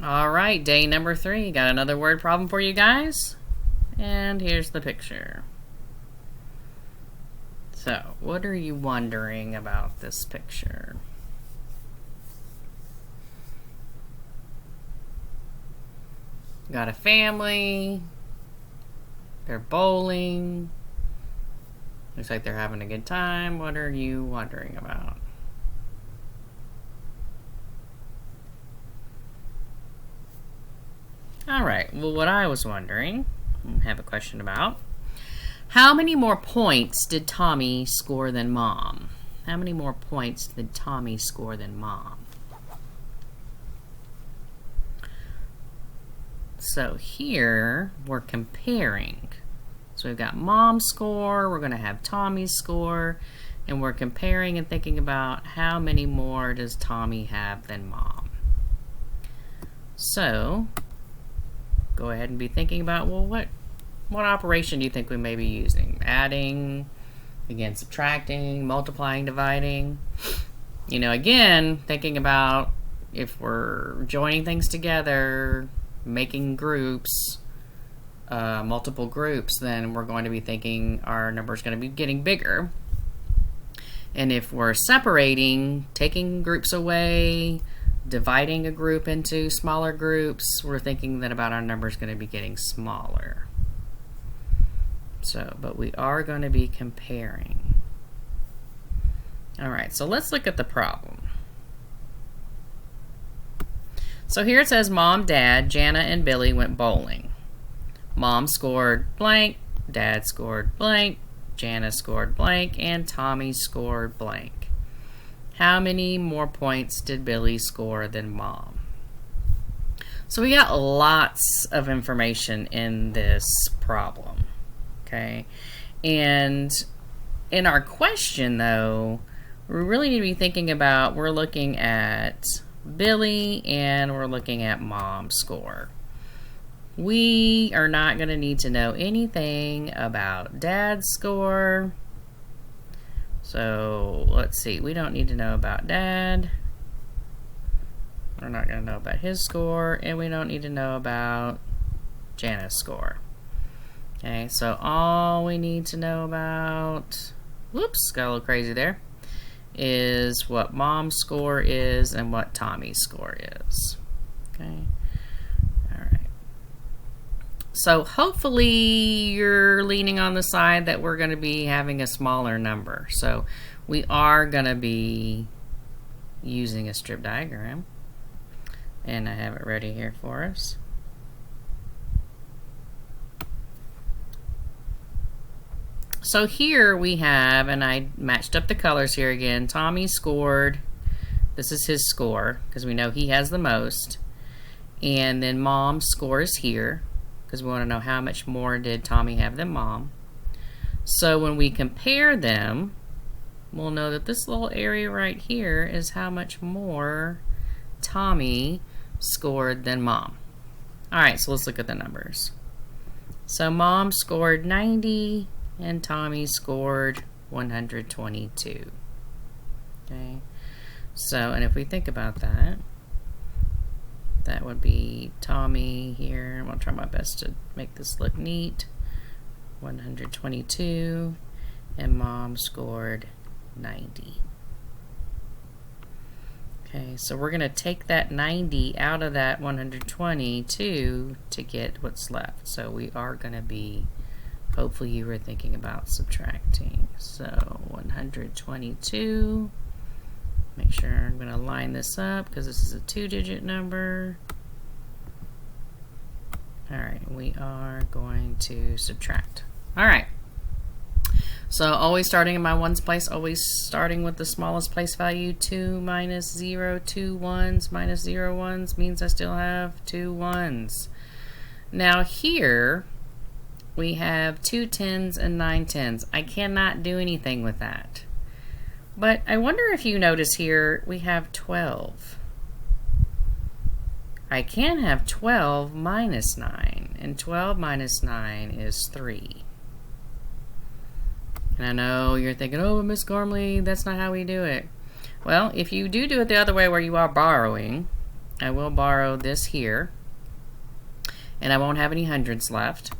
All right, day number 3. Got another word problem for you guys. And here's the picture. So, what are you wondering about this picture? Got a family. They're bowling. Looks like they're having a good time. What are you wondering about? All right, well, what I was wondering, I have a question about, how many more points did Tommy score than Mom? How many more points did Tommy score than Mom? So here, we're comparing. So we've got Mom's score, we're going to have Tommy's score, and we're comparing and thinking about how many more does Tommy have than Mom. So, go ahead and be thinking about, well, what operation do you think we may be using? Adding, again, subtracting, multiplying, dividing. You know, again, thinking about if we're joining things together, making groups, multiple groups, then we're going to be thinking our number is going to be getting bigger. And if we're separating, taking groups away, dividing a group into smaller groups, we're thinking that about our number is going to be getting smaller. So, but we are going to be comparing. All right, so let's look at the problem. So here it says Mom, Dad, Jana, and Billy went bowling. Mom scored blank, Dad scored blank, Jana scored blank, and Tommy scored blank. How many more points did Billy score than Mom? So we got lots of information in this problem, okay? And in our question, though, we really need to be thinking about, we're looking at Billy and we're looking at Mom's score. We are not going to need to know anything about Dad's score. So let's see, we don't need to know about Dad. We're not going to know about his score, and we don't need to know about Jana's score. Okay, so all we need to know about, whoops, got a little crazy there, is what Mom's score is and what Tommy's score is. Okay, all right. So hopefully you're leaning on the side that we're going to be having a smaller number. So we are going to be using a strip diagram. And I have it ready here for us. So here we have, and I matched up the colors here again, Tommy scored, this is his score, because we know he has the most. And then Mom's score is here, because we want to know how much more did Tommy have than Mom. So when we compare them, we'll know that this little area right here is how much more Tommy scored than Mom. Alright, so let's look at the numbers. So Mom scored 90 and Tommy scored 122. Okay, so, and if we think about that, that would be Tommy here. I'm going to try my best to make this look neat. 122, and Mom scored 90. Okay, so we're going to take that 90 out of that 122 to get what's left. So we are going to be, hopefully you were thinking about subtracting. So 122. Make sure I'm going to line this up because this is a 2-digit number. Alright, we are going to subtract. Alright, so always starting in my ones place, always starting with the smallest place value. 2 minus 0, 2 ones minus 0 ones means I still have 2 ones. Now here we have 2 tens and 9 tens. I cannot do anything with that. But I wonder if you notice here we have 12. I can have 12 minus 9, and 12 minus 9 is 3. And I know you're thinking, oh, Miss Gormley, that's not how we do it. Well, if you do it the other way where you are borrowing, I will borrow this here, and I won't have any hundreds left.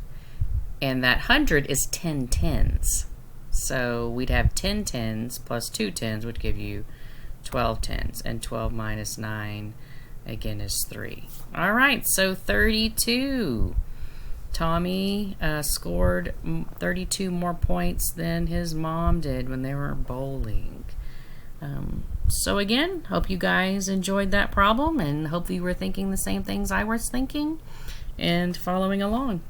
And that 100 is 10 tens. So we'd have 10 tens plus 2 tens would give you 12 tens. And 12 minus 9, again, is 3. All right, so 32. Tommy scored 32 more points than his mom did when they were bowling. So again, hope you guys enjoyed that problem, and hope you were thinking the same things I was thinking and following along.